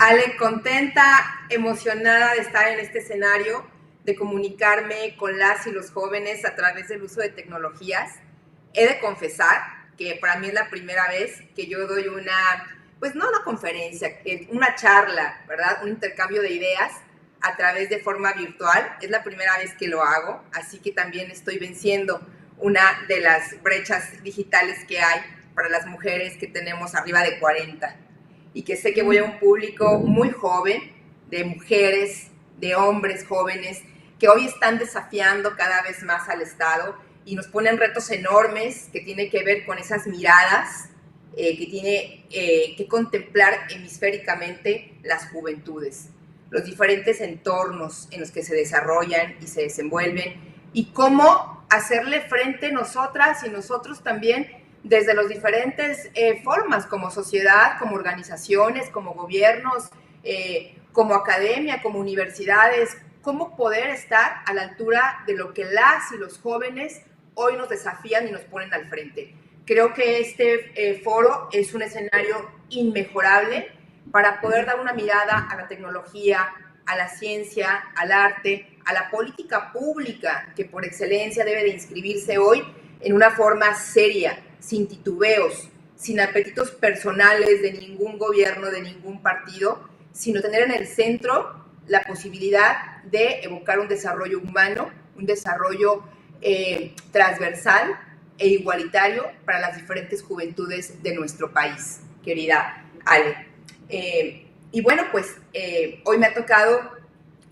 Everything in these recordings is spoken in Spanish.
Ale, contenta, emocionada de estar en este escenario, de comunicarme con las y los jóvenes a través del uso de tecnologías. He de confesar que para mí es la primera vez que yo doy pues no una conferencia, una charla, ¿verdad? Un intercambio de ideas a través de forma virtual. Es la primera vez que lo hago, así que también estoy venciendo una de las brechas digitales que hay para las mujeres que tenemos arriba de 40. Y que sé que voy a un público muy joven, de mujeres, de hombres jóvenes, que hoy están desafiando cada vez más al Estado y nos ponen retos enormes que tienen que ver con esas miradas que tiene que contemplar hemisféricamente las juventudes, los diferentes entornos en los que se desarrollan y se desenvuelven y cómo hacerle frente nosotras y nosotros también desde las diferentes formas, como sociedad, como organizaciones, como gobiernos, como academia, como universidades, cómo poder estar a la altura de lo que las y los jóvenes hoy nos desafían y nos ponen al frente. Creo que este foro es un escenario inmejorable para poder dar una mirada a la tecnología, a la ciencia, al arte, a la política pública, que por excelencia debe de inscribirse hoy en una forma seria, sin titubeos, sin apetitos personales de ningún gobierno, de ningún partido, sino tener en el centro la posibilidad de evocar un desarrollo humano, un desarrollo transversal e igualitario para las diferentes juventudes de nuestro país, querida Ale. Y bueno, pues hoy me ha tocado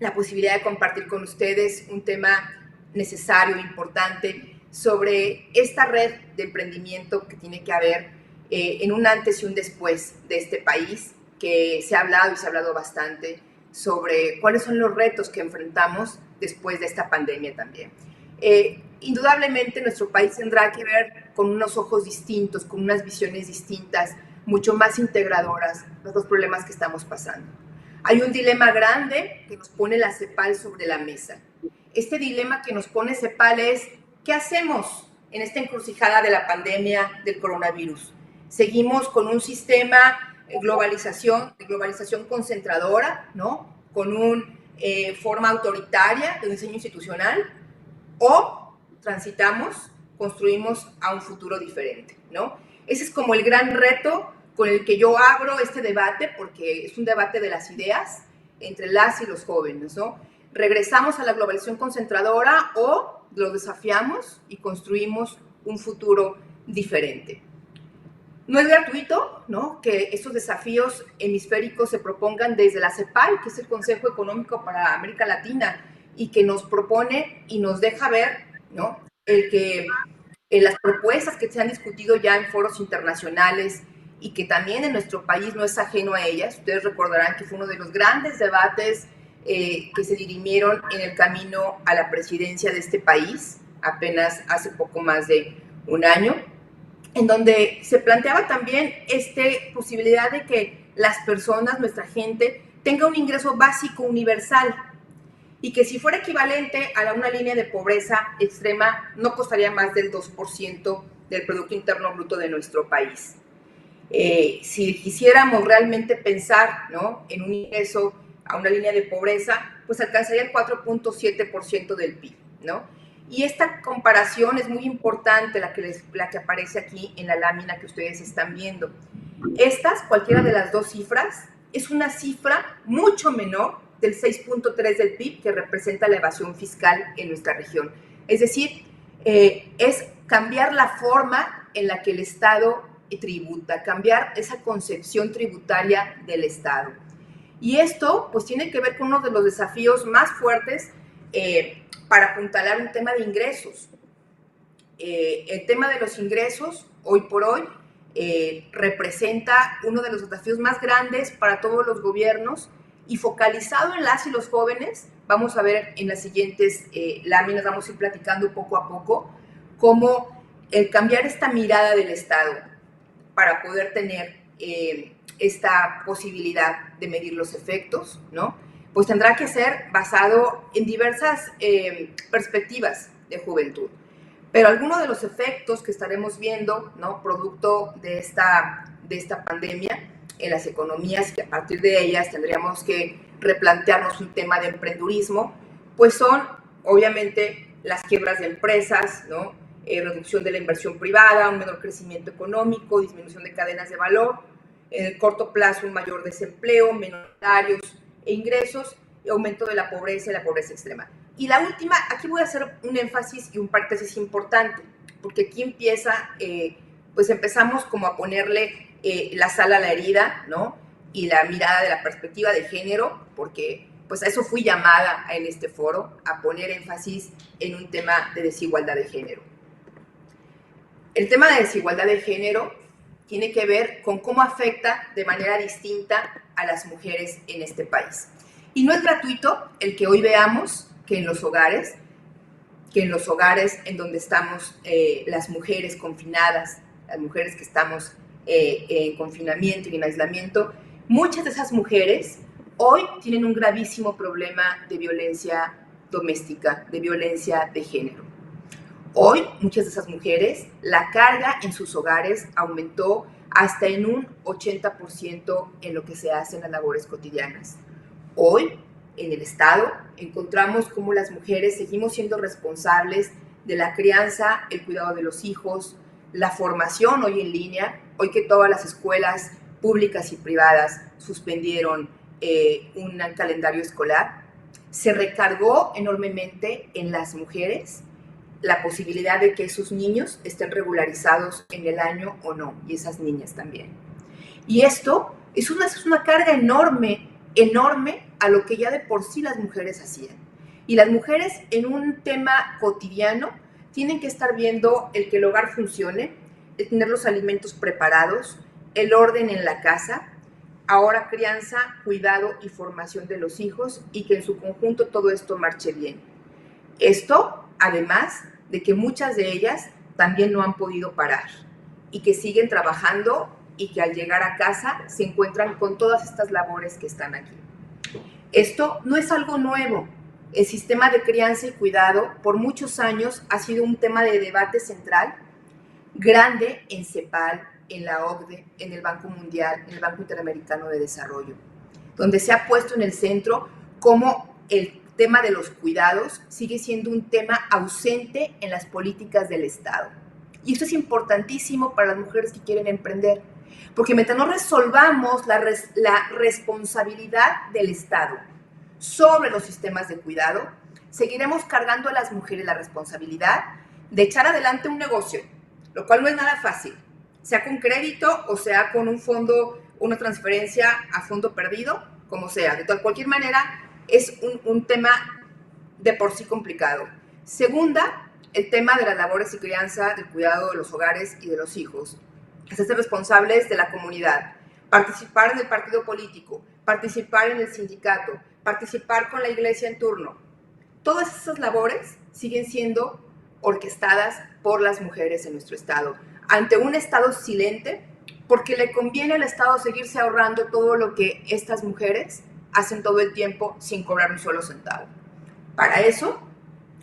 la posibilidad de compartir con ustedes un tema necesario, importante, sobre esta red de emprendimiento que tiene que haber en un antes y un después de este país, que se ha hablado y se ha hablado bastante sobre cuáles son los retos que enfrentamos después de esta pandemia también. Indudablemente nuestro país tendrá que ver con unos ojos distintos, con unas visiones distintas, mucho más integradoras los problemas que estamos pasando. Hay un dilema grande que nos pone la CEPAL sobre la mesa. Este dilema que nos pone CEPAL es, ¿qué hacemos en esta encrucijada de la pandemia del coronavirus? ¿Seguimos con un sistema de globalización concentradora, ¿no? Con una forma autoritaria de un diseño institucional, o transitamos, construimos a un futuro diferente, ¿no? Ese es como el gran reto con el que yo abro este debate, porque es un debate de las ideas entre las y los jóvenes, ¿no? ¿Regresamos a la globalización concentradora o lo desafiamos y construimos un futuro diferente? No es gratuito, ¿no?, que estos desafíos hemisféricos se propongan desde la CEPAL, que es el Consejo Económico para América Latina, y que nos propone y nos deja ver, ¿no?, las propuestas que se han discutido ya en foros internacionales y que también en nuestro país no es ajeno a ellas. Ustedes recordarán que fue uno de los grandes debates que se dirimieron en el camino a la presidencia de este país, apenas hace poco más de un año, en donde se planteaba también esta posibilidad de que las personas, nuestra gente, tenga un ingreso básico universal y que si fuera equivalente a una línea de pobreza extrema, no costaría más del 2% del Producto Interno Bruto de nuestro país. Si quisiéramos realmente pensar, ¿no?, en un ingreso a una línea de pobreza, pues alcanzaría el 4.7% del PIB, ¿no? Y esta comparación es muy importante, la que aparece aquí en la lámina que ustedes están viendo. Cualquiera de las dos cifras, es una cifra mucho menor del 6.3 del PIB que representa la evasión fiscal en nuestra región. Es decir, es cambiar la forma en la que el Estado tributa, cambiar esa concepción tributaria del Estado. Y esto pues tiene que ver con uno de los desafíos más fuertes para apuntalar un tema de ingresos. El tema de los ingresos, hoy por hoy, representa uno de los desafíos más grandes para todos los gobiernos, y focalizado en las y los jóvenes, vamos a ver en las siguientes láminas, vamos a ir platicando poco a poco, cómo el cambiar esta mirada del Estado para poder tener esta posibilidad de medir los efectos, ¿no?, pues tendrá que ser basado en diversas perspectivas de juventud. Pero algunos de los efectos que estaremos viendo, ¿no?, producto de esta pandemia, en las economías y que a partir de ellas tendríamos que replantearnos un tema de emprendurismo, pues son obviamente las quiebras de empresas, ¿no? Reducción de la inversión privada, un menor crecimiento económico, disminución de cadenas de valor, en el corto plazo un mayor desempleo, menos salarios e ingresos, y aumento de la pobreza y la pobreza extrema. Y la última, aquí voy a hacer un énfasis y un paréntesis importante, porque aquí empieza, pues empezamos como a ponerle la sal a la herida, ¿no? Y la mirada de la perspectiva de género, porque pues a eso fui llamada en este foro, a poner énfasis en un tema de desigualdad de género. El tema de desigualdad de género tiene que ver con cómo afecta de manera distinta a las mujeres en este país. Y no es gratuito el que hoy veamos que en los hogares en donde estamos las mujeres confinadas, las mujeres que estamos en confinamiento y en aislamiento, muchas de esas mujeres hoy tienen un gravísimo problema de violencia doméstica, de violencia de género. Hoy, muchas de esas mujeres, la carga en sus hogares aumentó hasta en un 80% en lo que se hace en las labores cotidianas. Hoy, en el Estado, encontramos cómo las mujeres seguimos siendo responsables de la crianza, el cuidado de los hijos, la formación hoy en línea, hoy que todas las escuelas públicas y privadas suspendieron un calendario escolar, se recargó enormemente en las mujeres la posibilidad de que esos niños estén regularizados en el año o no, y esas niñas también. Y esto es una carga enorme a lo que ya de por sí las mujeres hacían. Y las mujeres en un tema cotidiano tienen que estar viendo el que el hogar funcione, el tener los alimentos preparados, el orden en la casa, ahora crianza, cuidado y formación de los hijos, y que en su conjunto todo esto marche bien. Esto, además de que muchas de ellas también no han podido parar y que siguen trabajando y que al llegar a casa se encuentran con todas estas labores que están aquí. Esto no es algo nuevo. El sistema de crianza y cuidado por muchos años ha sido un tema de debate central, grande en CEPAL, en la OCDE, en el Banco Mundial, en el Banco Interamericano de Desarrollo, donde se ha puesto en el centro cómo el tema de los cuidados sigue siendo un tema ausente en las políticas del Estado. Y esto es importantísimo para las mujeres que quieren emprender, porque mientras no resolvamos la responsabilidad del Estado sobre los sistemas de cuidado, seguiremos cargando a las mujeres la responsabilidad de echar adelante un negocio, lo cual no es nada fácil, sea con crédito o sea con un fondo, una transferencia a fondo perdido, como sea. De cualquier manera, es un tema de por sí complicado. Segunda, el tema de las labores y crianza, del cuidado de los hogares y de los hijos. Hacerse responsables de la comunidad, participar en el partido político, participar en el sindicato, participar con la iglesia en turno. Todas esas labores siguen siendo orquestadas por las mujeres en nuestro Estado, ante un Estado silente, porque le conviene al Estado seguirse ahorrando todo lo que estas mujeres hacen todo el tiempo sin cobrar un solo centavo. Para eso,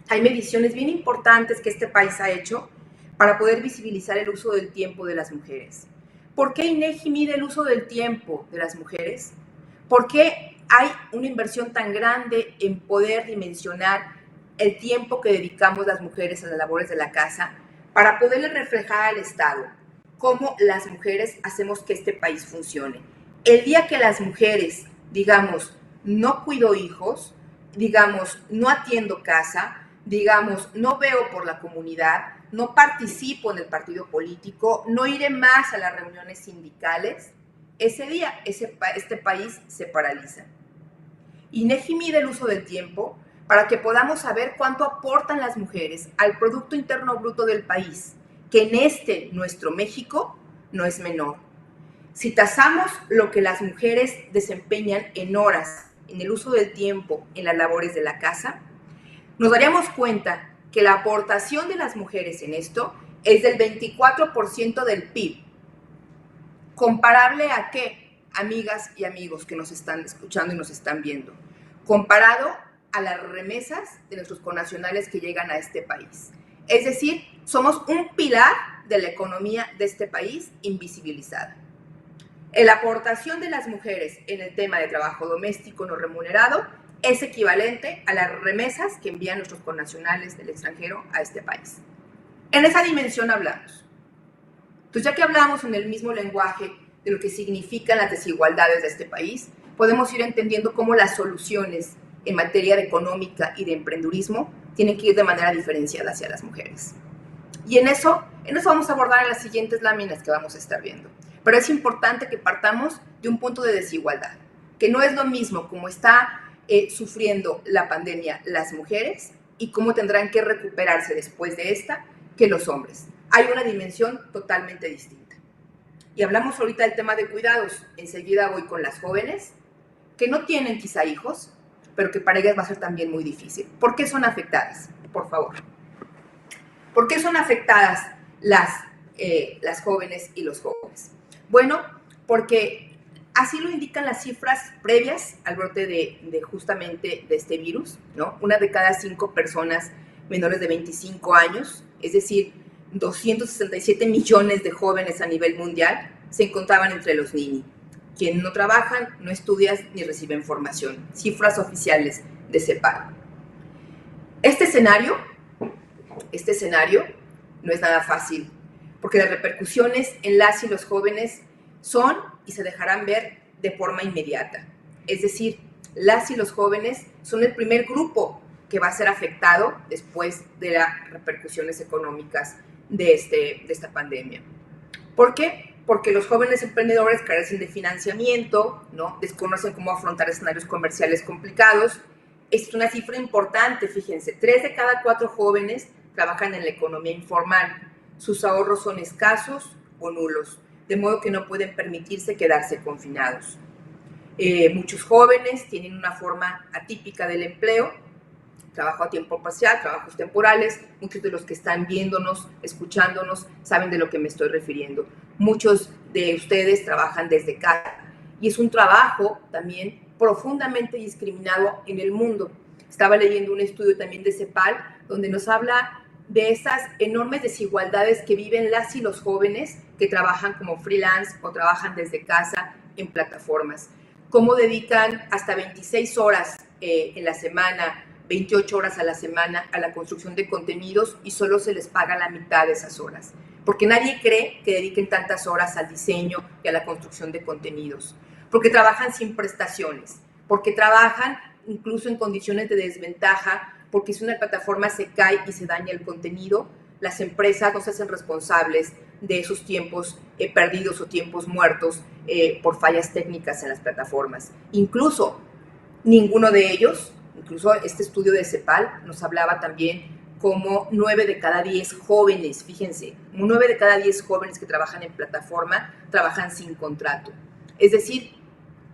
hay mediciones bien importantes que este país ha hecho para poder visibilizar el uso del tiempo de las mujeres. ¿Por qué INEGI mide el uso del tiempo de las mujeres? ¿Por qué hay una inversión tan grande en poder dimensionar el tiempo que dedicamos las mujeres a las labores de la casa para poderle reflejar al Estado cómo las mujeres hacemos que este país funcione? El día que las mujeres, digamos, no cuido hijos, digamos, no atiendo casa, digamos, no veo por la comunidad, no participo en el partido político, no iré más a las reuniones sindicales, ese día este país se paraliza. INEGI mide el uso del tiempo para que podamos saber cuánto aportan las mujeres al Producto Interno Bruto del país, que en nuestro México, no es menor. Si tasamos lo que las mujeres desempeñan en horas, en el uso del tiempo, en las labores de la casa, nos daríamos cuenta que la aportación de las mujeres en esto es del 24% del PIB. ¿Comparable a qué, amigas y amigos que nos están escuchando y nos están viendo? Comparado a las remesas de nuestros connacionales que llegan a este país. Es decir, somos un pilar de la economía de este país invisibilizada. La aportación de las mujeres en el tema de trabajo doméstico no remunerado es equivalente a las remesas que envían nuestros connacionales del extranjero a este país. En esa dimensión hablamos. Entonces, ya que hablamos en el mismo lenguaje de lo que significan las desigualdades de este país, podemos ir entendiendo cómo las soluciones en materia de económica y de emprendurismo tienen que ir de manera diferenciada hacia las mujeres. Y en eso vamos a abordar en las siguientes láminas que vamos a estar viendo. Pero es importante que partamos de un punto de desigualdad, que no es lo mismo como está sufriendo la pandemia las mujeres y cómo tendrán que recuperarse después de esta que los hombres. Hay una dimensión totalmente distinta. Y hablamos ahorita del tema de cuidados. Enseguida voy con las jóvenes que no tienen quizá hijos, pero que para ellas va a ser también muy difícil. ¿Por qué son afectadas? Por favor. ¿Por qué son afectadas las jóvenes y los jóvenes? Bueno, porque así lo indican las cifras previas al brote justamente de este virus, ¿no? 1 de cada 5 personas menores de 25 años, es decir, 267 millones de jóvenes a nivel mundial, se encontraban entre los niños. Quienes no trabajan, no estudian ni reciben formación. Cifras oficiales de CEPAL. Este escenario no es nada fácil, porque las repercusiones en las y los jóvenes son y se dejarán ver de forma inmediata. Es decir, las y los jóvenes son el primer grupo que va a ser afectado después de las repercusiones económicas de esta pandemia. ¿Por qué? Porque los jóvenes emprendedores carecen de financiamiento, ¿no? Desconocen cómo afrontar escenarios comerciales complicados. Es una cifra importante, fíjense, 3 de cada 4 jóvenes trabajan en la economía informal. Sus ahorros son escasos o nulos, de modo que no pueden permitirse quedarse confinados. Muchos jóvenes tienen una forma atípica del empleo, trabajo a tiempo parcial, trabajos temporales. Muchos de los que están viéndonos, escuchándonos, saben de lo que me estoy refiriendo. Muchos de ustedes trabajan desde casa y es un trabajo también profundamente discriminado en el mundo. Estaba leyendo un estudio también de CEPAL donde nos habla de esas enormes desigualdades que viven las y los jóvenes que trabajan como freelance o trabajan desde casa en plataformas. Cómo dedican hasta 26 horas en la semana, 28 horas a la semana a la construcción de contenidos y solo se les paga la mitad de esas horas. Porque nadie cree que dediquen tantas horas al diseño y a la construcción de contenidos. Porque trabajan sin prestaciones, porque trabajan incluso en condiciones de desventaja, porque si una plataforma se cae y se daña el contenido, las empresas no se hacen responsables de esos tiempos perdidos o tiempos muertos por fallas técnicas en las plataformas. Incluso ninguno de ellos, incluso este estudio de CEPAL nos hablaba también como 9 de cada 10 jóvenes, fíjense, 9 de cada 10 jóvenes que trabajan en plataforma trabajan sin contrato. Es decir,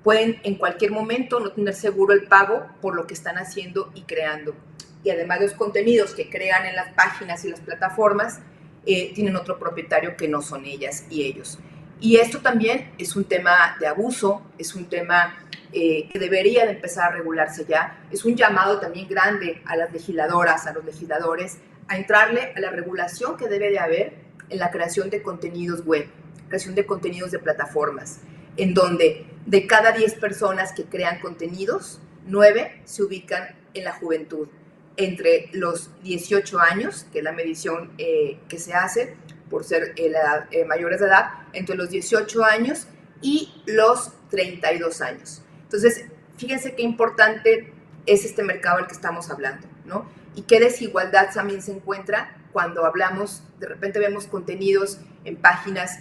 pueden en cualquier momento no tener seguro el pago por lo que están haciendo y creando. Y además los contenidos que crean en las páginas y las plataformas tienen otro propietario que no son ellas y ellos. Y esto también es un tema de abuso, es un tema que debería de empezar a regularse ya. Es un llamado también grande a las legisladoras, a los legisladores, a entrarle a la regulación que debe de haber en la creación de contenidos web, creación de contenidos de plataformas, en donde de cada 10 personas que crean contenidos, 9 se ubican en la juventud, entre los 18 años, que es la medición que se hace por ser mayores de edad, entre los 18 años y los 32 años. Entonces, fíjense qué importante es este mercado al que estamos hablando, ¿no? Y qué desigualdad también se encuentra cuando hablamos, de repente vemos contenidos en páginas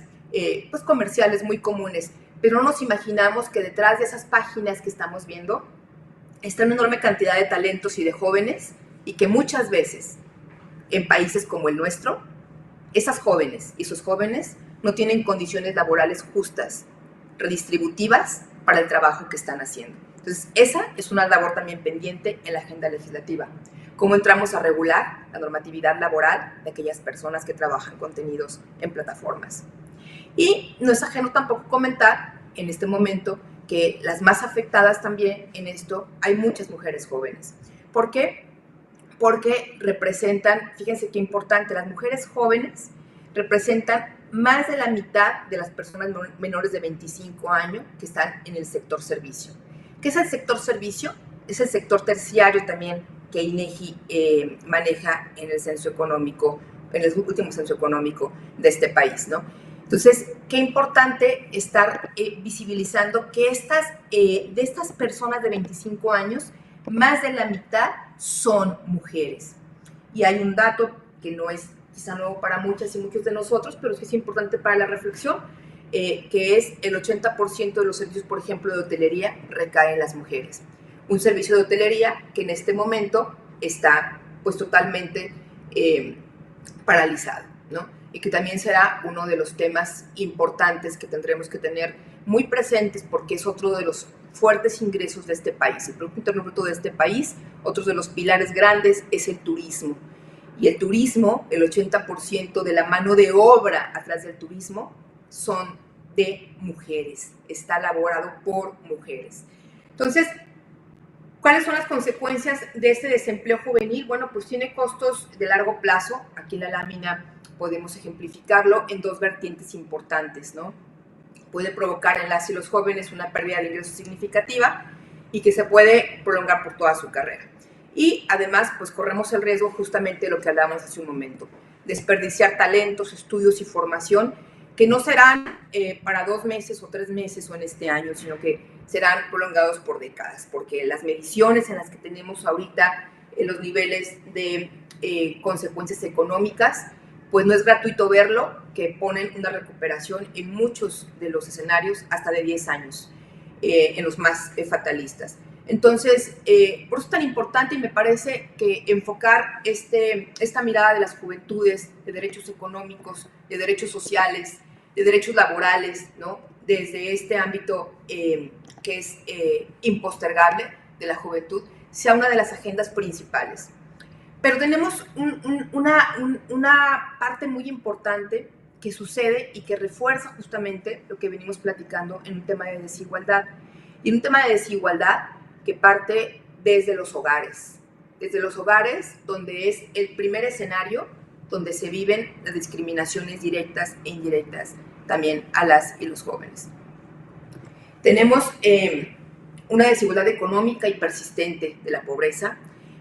pues comerciales muy comunes, pero no nos imaginamos que detrás de esas páginas que estamos viendo está una enorme cantidad de talentos y de jóvenes, y que muchas veces en países como el nuestro, esas jóvenes y sus jóvenes no tienen condiciones laborales justas, redistributivas para el trabajo que están haciendo. Entonces, esa es una labor también pendiente en la agenda legislativa. ¿Cómo entramos a regular la normatividad laboral de aquellas personas que trabajan contenidos en plataformas? Y no es ajeno tampoco comentar en este momento que las más afectadas también en esto hay muchas mujeres jóvenes. ¿Por qué? Porque representan, fíjense qué importante, las mujeres jóvenes representan más de la mitad de las personas menores de 25 años que están en el sector servicio. ¿Qué es el sector servicio? Es el sector terciario también que INEGI maneja en el censo económico, en el último censo económico de este país, ¿no? Entonces, qué importante estar visibilizando que de estas personas de 25 años, más de la mitad son mujeres. Y hay un dato que no es quizá nuevo para muchas y muchos de nosotros, pero sí es importante para la reflexión, que es el 80% de los servicios, por ejemplo, de hotelería, recaen en las mujeres. Un servicio de hotelería que en este momento está pues totalmente paralizado, ¿no? Y que también será uno de los temas importantes que tendremos que tener muy presentes porque es otro de los fuertes ingresos de este país. El Producto Interno Bruto de este país, otro de los pilares grandes es el turismo. Y el turismo, el 80% de la mano de obra atrás del turismo son de mujeres, está elaborado por mujeres. Entonces, ¿cuáles son las consecuencias de este desempleo juvenil? Bueno, pues tiene costos de largo plazo. Aquí en la lámina podemos ejemplificarlo en dos vertientes importantes, ¿no? Puede provocar en las y los jóvenes una pérdida de ingresos significativa y que se puede prolongar por toda su carrera. Y además, pues corremos el riesgo justamente de lo que hablábamos hace un momento, desperdiciar talentos, estudios y formación que no serán para 2 meses o 3 meses o en este año, sino que serán prolongados por décadas, porque las mediciones en las que tenemos ahorita los niveles de consecuencias económicas, pues no es gratuito verlo, que ponen una recuperación en muchos de los escenarios hasta de 10 años, en los más fatalistas. Entonces, por eso es tan importante y me parece que enfocar esta mirada de las juventudes, de derechos económicos, de derechos sociales, de derechos laborales, ¿no? Desde este ámbito que es impostergable de la juventud, sea una de las agendas principales. Pero tenemos una parte muy importante que sucede y que refuerza justamente lo que venimos platicando en un tema de desigualdad. Y en un tema de desigualdad que parte desde los hogares donde es el primer escenario donde se viven las discriminaciones directas e indirectas también a las y los jóvenes. Tenemos una desigualdad económica y persistente de la pobreza.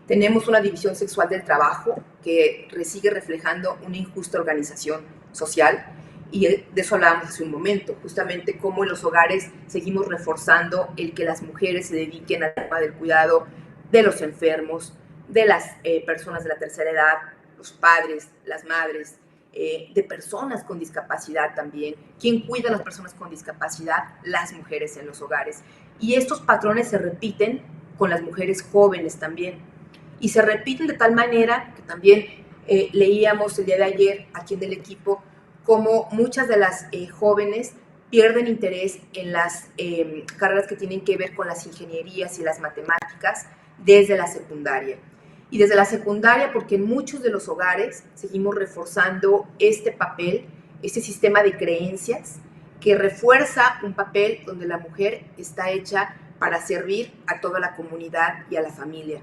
Tenemos una división sexual del trabajo que sigue reflejando una injusta organización social. Y de eso hablábamos hace un momento, justamente cómo en los hogares seguimos reforzando el que las mujeres se dediquen al tema del cuidado de los enfermos, de las personas de la tercera edad, los padres, las madres, de personas con discapacidad también. ¿Quién cuida a las personas con discapacidad? Las mujeres en los hogares. Y estos patrones se repiten con las mujeres jóvenes también. Y se repiten de tal manera que también leíamos el día de ayer aquí en el equipo cómo muchas de las jóvenes pierden interés en las carreras que tienen que ver con las ingenierías y las matemáticas desde la secundaria. Y desde la secundaria, porque en muchos de los hogares seguimos reforzando este papel, este sistema de creencias que refuerza un papel donde la mujer está hecha para servir a toda la comunidad y a la familia.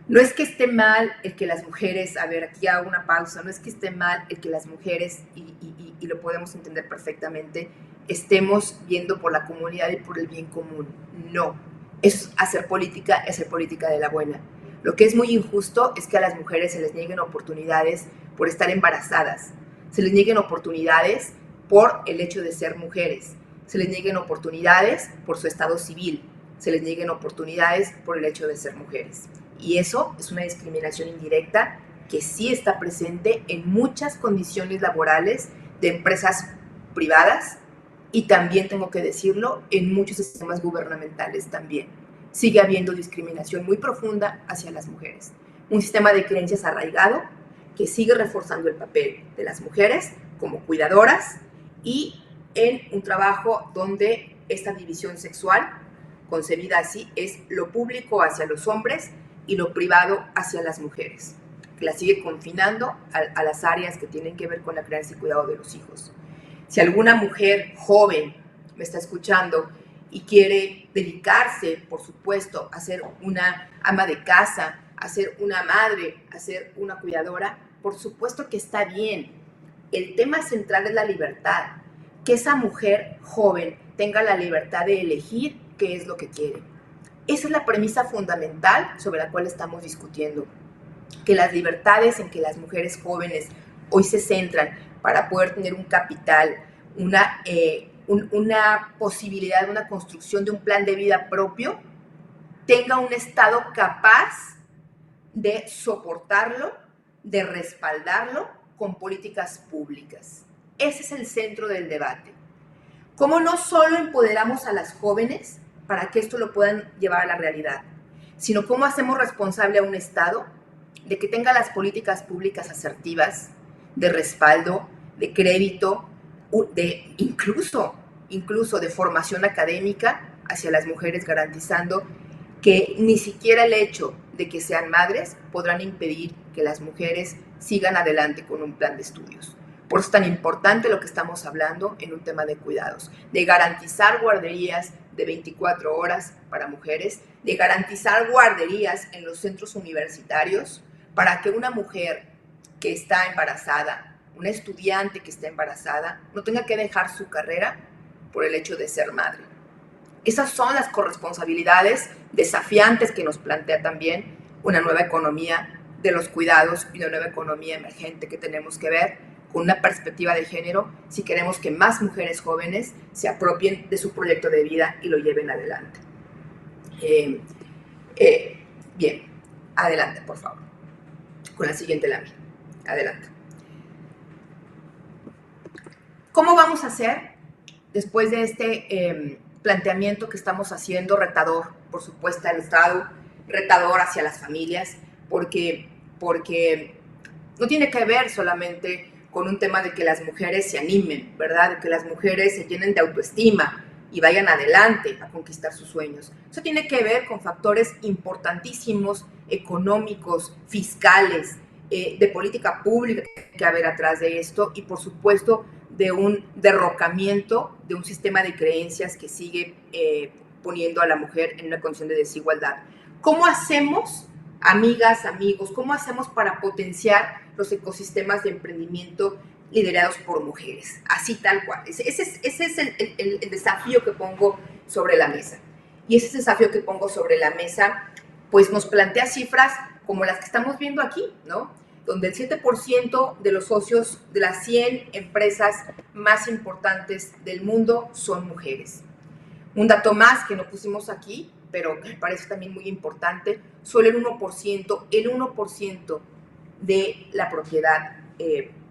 No es que esté mal el que las mujeres, a ver, aquí hago una pausa, no es que esté mal el que las mujeres, y lo podemos entender perfectamente, estemos viendo por la comunidad y por el bien común. No, es hacer política de la buena. Lo que es muy injusto es que a las mujeres se les nieguen oportunidades por estar embarazadas, se les nieguen oportunidades por el hecho de ser mujeres, se les nieguen oportunidades por su estado civil, se les nieguen oportunidades por el hecho de ser mujeres. Y eso es una discriminación indirecta que sí está presente en muchas condiciones laborales de empresas privadas y también, tengo que decirlo, en muchos sistemas gubernamentales también. Sigue habiendo discriminación muy profunda hacia las mujeres. Un sistema de creencias arraigado que sigue reforzando el papel de las mujeres como cuidadoras y en un trabajo donde esta división sexual, concebida así, es lo público hacia los hombres y lo privado hacia las mujeres, que la sigue confinando a las áreas que tienen que ver con la crianza y cuidado de los hijos. Si alguna mujer joven me está escuchando y quiere dedicarse, por supuesto, a ser una ama de casa, a ser una madre, a ser una cuidadora, por supuesto que está bien, El tema central es la libertad, que esa mujer joven tenga la libertad de elegir qué es lo que quiere. Esa es la premisa fundamental sobre la cual estamos discutiendo, que las libertades en que las mujeres jóvenes hoy se centran para poder tener un capital, una posibilidad, una construcción de un plan de vida propio, tenga un Estado capaz de soportarlo, de respaldarlo con políticas públicas. Ese es el centro del debate. ¿Cómo no solo empoderamos a las jóvenes para que esto lo puedan llevar a la realidad, sino cómo hacemos responsable a un Estado de que tenga las políticas públicas asertivas, de respaldo, de crédito, de incluso de formación académica hacia las mujeres, garantizando que ni siquiera el hecho de que sean madres podrán impedir que las mujeres sigan adelante con un plan de estudios. Por eso es tan importante lo que estamos hablando en un tema de cuidados, de garantizar guarderías de 24 horas para mujeres, de garantizar guarderías en los centros universitarios para que una mujer que está embarazada, una estudiante que está embarazada, no tenga que dejar su carrera por el hecho de ser madre. Esas son las corresponsabilidades desafiantes que nos plantea también una nueva economía de los cuidados y una nueva economía emergente que tenemos que ver con una perspectiva de género si queremos que más mujeres jóvenes se apropien de su proyecto de vida y lo lleven adelante. Bien, adelante, por favor. Con la siguiente lámina. Adelante. ¿Cómo vamos a hacer después de este planteamiento que estamos haciendo, retador, por supuesto, al Estado, retador hacia las familias, porque no tiene que ver solamente con un tema de que las mujeres se animen, ¿verdad? De que las mujeres se llenen de autoestima y vayan adelante a conquistar sus sueños. Eso tiene que ver con factores importantísimos, económicos, fiscales, de política pública que haber atrás de esto y, por supuesto, de un derrocamiento de un sistema de creencias que sigue poniendo a la mujer en una condición de desigualdad. ¿Cómo hacemos, amigas, amigos, cómo hacemos para potenciar los ecosistemas de emprendimiento liderados por mujeres? Así tal cual. Ese es el desafío que pongo sobre la mesa. Y ese desafío que pongo sobre la mesa, pues nos plantea cifras como las que estamos viendo aquí, ¿no? Donde el 7% de los socios de las 100 empresas más importantes del mundo son mujeres. Un dato más que no pusimos aquí, pero que me parece también muy importante, solo el 1% de la propiedad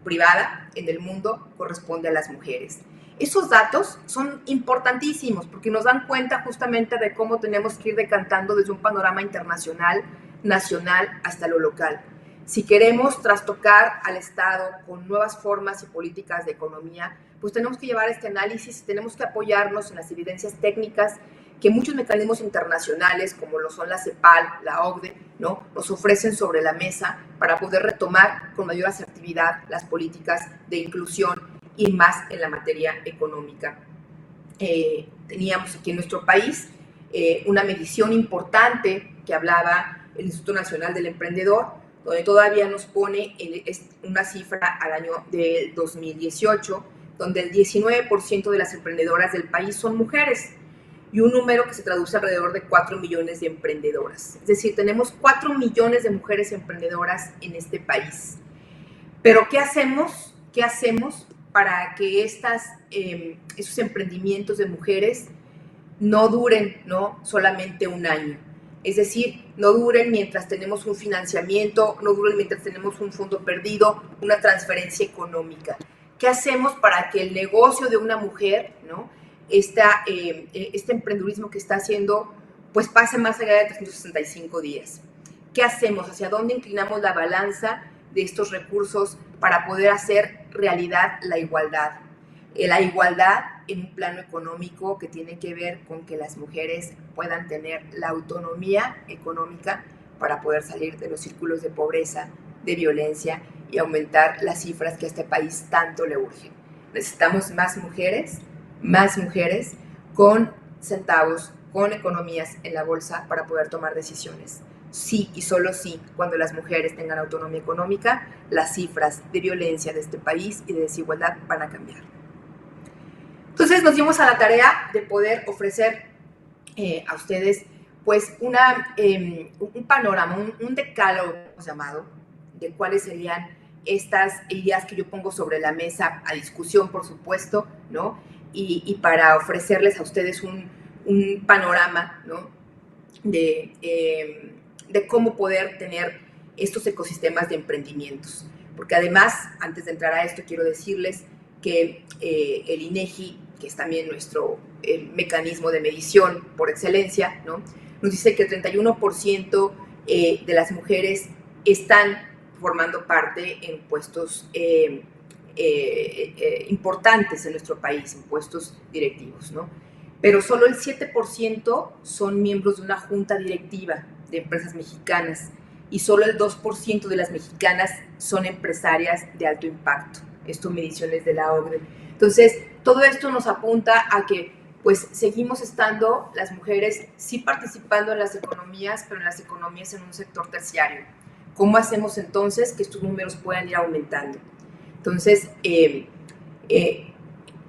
privada en el mundo corresponde a las mujeres. Esos datos son importantísimos porque nos dan cuenta justamente de cómo tenemos que ir decantando desde un panorama internacional, nacional, hasta lo local. Si queremos trastocar al Estado con nuevas formas y políticas de economía, pues tenemos que llevar este análisis, tenemos que apoyarnos en las evidencias técnicas que muchos mecanismos internacionales, como lo son la CEPAL, la OCDE, ¿no?, nos ofrecen sobre la mesa para poder retomar con mayor asertividad las políticas de inclusión y más en la materia económica. Teníamos aquí en nuestro país una medición importante que hablaba el Instituto Nacional del Emprendedor, donde todavía nos pone una cifra al año de 2018, donde el 19% de las emprendedoras del país son mujeres, y un número que se traduce alrededor de 4 millones de emprendedoras. Es decir, tenemos 4 millones de mujeres emprendedoras en este país. Pero ¿qué hacemos? ¿Qué hacemos para que esos emprendimientos de mujeres no duren, ¿no?, solamente un año? Es decir, no duren mientras tenemos un financiamiento, no duren mientras tenemos un fondo perdido, una transferencia económica. ¿Qué hacemos para que el negocio de una mujer, ¿no?, este emprendedurismo que está haciendo, pues pase más allá de 365 días? ¿Qué hacemos? ¿Hacia dónde inclinamos la balanza de estos recursos para poder hacer realidad la igualdad? La igualdad en un plano económico que tiene que ver con que las mujeres puedan tener la autonomía económica para poder salir de los círculos de pobreza, de violencia y aumentar las cifras que a este país tanto le urgen. Necesitamos más mujeres con centavos, con economías en la bolsa para poder tomar decisiones sí y solo sí, cuando las mujeres tengan autonomía económica, las cifras de violencia de este país y de desigualdad van a cambiar. Entonces nos dimos a la tarea de poder ofrecer a ustedes pues un panorama, un decálogo llamado, de cuáles serían estas ideas que yo pongo sobre la mesa a discusión, por supuesto, ¿no? Y para ofrecerles a ustedes un panorama, ¿no? de cómo poder tener estos ecosistemas de emprendimientos. Porque además, antes de entrar a esto, quiero decirles que el INEGI, que es también nuestro mecanismo de medición por excelencia, ¿no? Nos dice que el 31% de las mujeres están formando parte en puestos importantes en nuestro país, en puestos directivos, ¿no? Pero solo el 7% son miembros de una junta directiva de empresas mexicanas y solo el 2% de las mexicanas son empresarias de alto impacto. Esto mediciones de la OCDE. Entonces, todo esto nos apunta a que pues seguimos estando las mujeres sí participando en las economías, pero en las economías en un sector terciario. ¿Cómo hacemos entonces que estos números puedan ir aumentando? Entonces,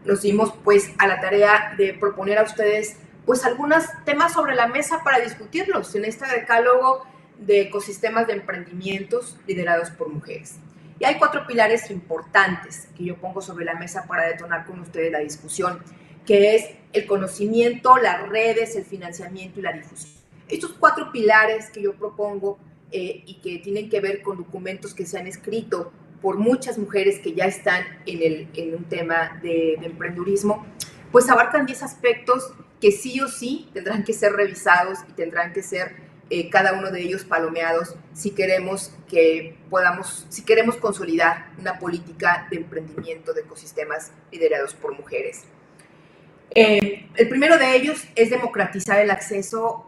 nos dimos pues a la tarea de proponer a ustedes pues algunos temas sobre la mesa para discutirlos en este decálogo de ecosistemas de emprendimientos liderados por mujeres. Y hay 4 pilares importantes que yo pongo sobre la mesa para detonar con ustedes la discusión, que es el conocimiento, las redes, el financiamiento y la difusión. Estos 4 pilares que yo propongo y que tienen que ver con documentos que se han escrito por muchas mujeres que ya están en un tema de emprendurismo, pues abarcan 10 aspectos que sí o sí tendrán que ser revisados y tendrán que ser cada uno de ellos palomeados si queremos consolidar una política de emprendimiento de ecosistemas liderados por mujeres. El primero de ellos es democratizar el acceso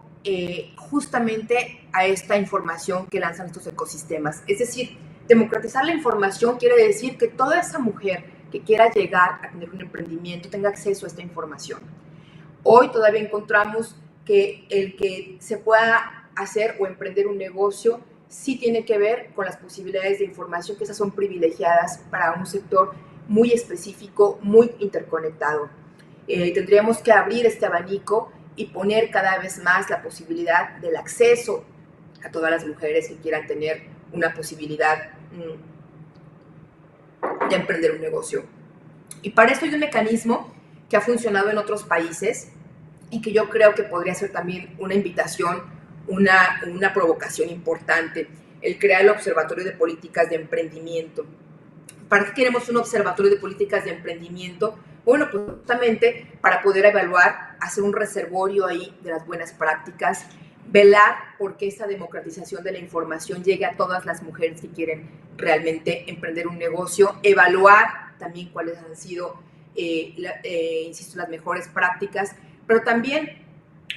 justamente a esta información que lanzan estos ecosistemas. Es decir, democratizar la información quiere decir que toda esa mujer que quiera llegar a tener un emprendimiento tenga acceso a esta información. Hoy todavía encontramos que el que se pueda hacer o emprender un negocio sí tiene que ver con las posibilidades de información, que esas son privilegiadas para un sector muy específico, muy interconectado. Tendríamos que abrir este abanico y poner cada vez más la posibilidad del acceso a todas las mujeres que quieran tener una posibilidad de emprender un negocio. Y para esto hay un mecanismo que ha funcionado en otros países y que yo creo que podría ser también una invitación, una provocación importante, el crear el Observatorio de Políticas de Emprendimiento. ¿Para qué queremos un observatorio de políticas de emprendimiento? Bueno, pues justamente para poder evaluar, hacer un reservorio ahí de las buenas prácticas, velar por que esta democratización de la información llegue a todas las mujeres que quieren realmente emprender un negocio, evaluar también cuáles han sido, insisto, las mejores prácticas, pero también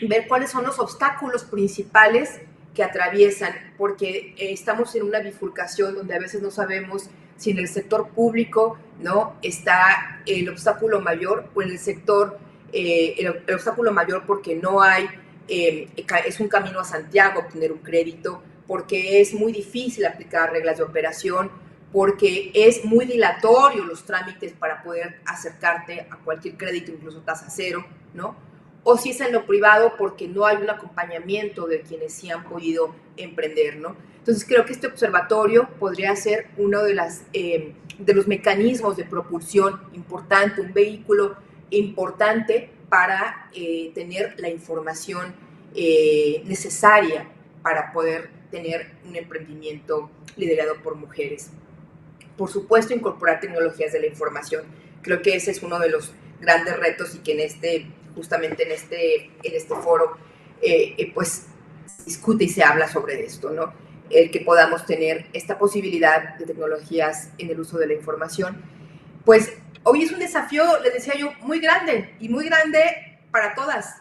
ver cuáles son los obstáculos principales que atraviesan, porque estamos en una bifurcación donde a veces no sabemos si en el sector público, ¿no?, está el obstáculo mayor o en el sector, el obstáculo mayor porque no hay, es un camino a Santiago obtener un crédito, porque es muy difícil aplicar reglas de operación, porque es muy dilatorio los trámites para poder acercarte a cualquier crédito, incluso tasa cero, ¿no? O si es en lo privado porque no hay un acompañamiento de quienes sí han podido emprender, ¿no? Entonces creo que este observatorio podría ser uno de los mecanismos de propulsión importante, un vehículo importante para tener la información necesaria para poder tener un emprendimiento liderado por mujeres. Por supuesto, incorporar tecnologías de la información. Creo que ese es uno de los grandes retos y que justamente en este foro pues discute y se habla sobre esto, ¿no? El que podamos tener esta posibilidad de tecnologías en el uso de la información. Pues hoy es un desafío, les decía yo, muy grande y muy grande para todas.